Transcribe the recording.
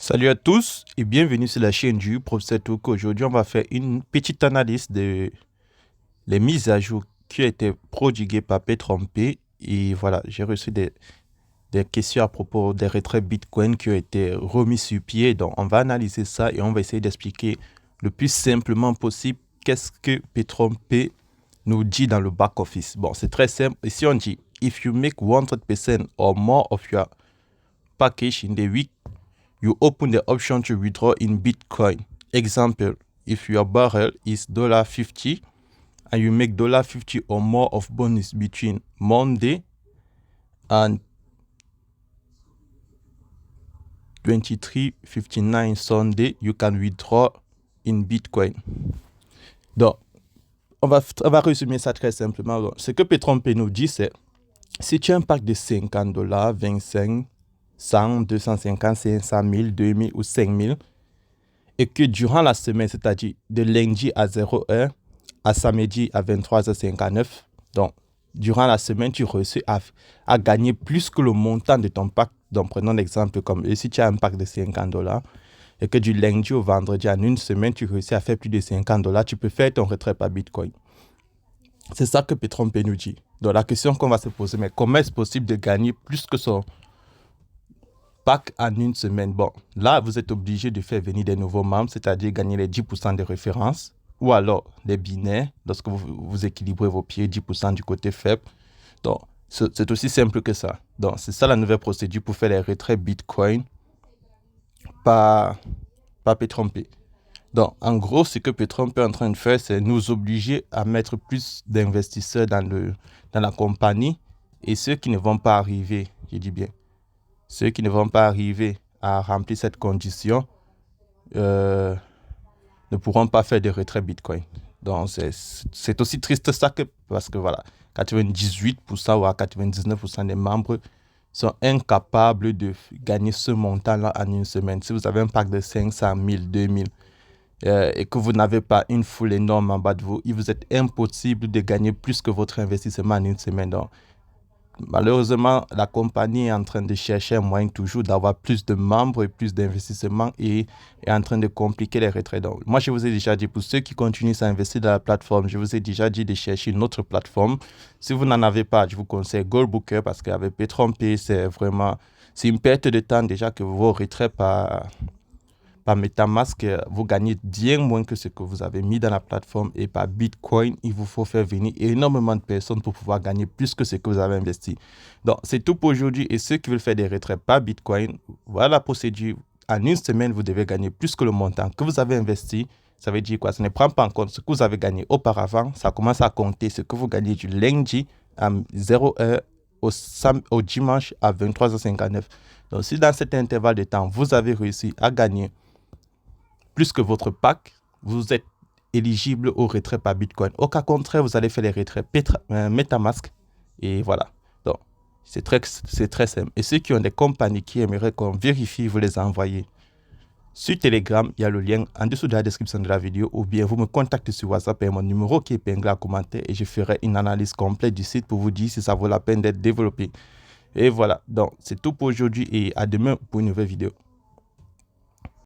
Salut à tous et bienvenue sur la chaîne du Professeur Touk. Aujourd'hui, on va faire une petite analyse des les mises à jour qui ont été prodiguées par P-Trompé. Et voilà, j'ai reçu des questions à propos des retraits Bitcoin qui ont été remis sur pied. Donc, on va analyser ça et on va essayer d'expliquer le plus simplement possible qu'est-ce que P-Trompé nous dit dans le back-office. Bon, c'est très simple. Ici, on dit, if you make 100% or more of your package in the week, you open the option to withdraw in Bitcoin. Example, if your barrel is $50 and you make $50 or more of bonus between Monday and 23:59 Sunday, you can withdraw in Bitcoin. Donc, on va résumer ça très simplement. Donc, ce que P-Trompé nous dit, c'est si tu as un pack de $50, 25, 100, 250, 500 000, 2000 ou 5000, et que durant la semaine, c'est-à-dire de lundi à 0h à samedi à 23h59, donc durant la semaine, tu réussis à gagner plus que le montant de ton pack. Donc prenons l'exemple comme si tu as un pack de $50 et que du lundi au vendredi en une semaine, tu réussis à faire plus de $50, tu peux faire ton retrait par Bitcoin. C'est ça que P-Trompé nous dit. Donc la question qu'on va se poser, mais comment est-ce possible de gagner plus que son pack en une semaine? Bon, là, vous êtes obligé de faire venir des nouveaux membres, c'est-à-dire gagner les 10% de référence, ou alors les binaires, lorsque vous équilibrez vos pieds, 10% du côté faible. Donc, c'est aussi simple que ça. Donc, c'est ça la nouvelle procédure pour faire les retraits Bitcoin par P-Trompé. Donc, en gros, ce que P-Trompé est en train de faire, c'est nous obliger à mettre plus d'investisseurs dans la compagnie, et ceux qui ne vont pas arriver, je dis bien, ceux qui ne vont pas arriver à remplir cette condition ne pourront pas faire de retrait Bitcoin. Donc, c'est aussi triste ça parce que voilà, 98% ou à 99% des membres sont incapables de gagner ce montant-là en une semaine. Si vous avez un pack de 500 000, 2000 et que vous n'avez pas une foule énorme en bas de vous, il vous est impossible de gagner plus que votre investissement en une semaine. Donc, malheureusement, la compagnie est en train de chercher un moyen toujours d'avoir plus de membres et plus d'investissements et est en train de compliquer les retraits. Donc, moi, je vous ai déjà dit, pour ceux qui continuent à investir dans la plateforme, je vous ai déjà dit de chercher une autre plateforme. Si vous n'en avez pas, je vous conseille Goldbooker parce qu'avec P-Trompé, c'est une perte de temps déjà que vos retraits par MetaMask, vous gagnez bien moins que ce que vous avez mis dans la plateforme, et par Bitcoin, il vous faut faire venir énormément de personnes pour pouvoir gagner plus que ce que vous avez investi. Donc, c'est tout pour aujourd'hui, et ceux qui veulent faire des retraits par Bitcoin, voilà la procédure. En une semaine, vous devez gagner plus que le montant que vous avez investi. Ça veut dire quoi? Ça ne prend pas en compte ce que vous avez gagné auparavant. Ça commence à compter ce que vous gagnez du lundi à 0h au dimanche à 23h59. Donc, si dans cet intervalle de temps, vous avez réussi à gagner plus que votre pack, vous êtes éligible au retrait par Bitcoin. Au cas contraire, vous allez faire les retraits MetaMask. Et voilà. Donc, c'est très simple. Et ceux qui ont des compagnies qui aimeraient qu'on vérifie, vous les envoyez sur Telegram. Il y a le lien en dessous de la description de la vidéo. Ou bien vous me contactez sur WhatsApp et mon numéro qui est épinglé en commentaire. Et je ferai une analyse complète du site pour vous dire si ça vaut la peine d'être développé. Et voilà. Donc, c'est tout pour aujourd'hui et à demain pour une nouvelle vidéo.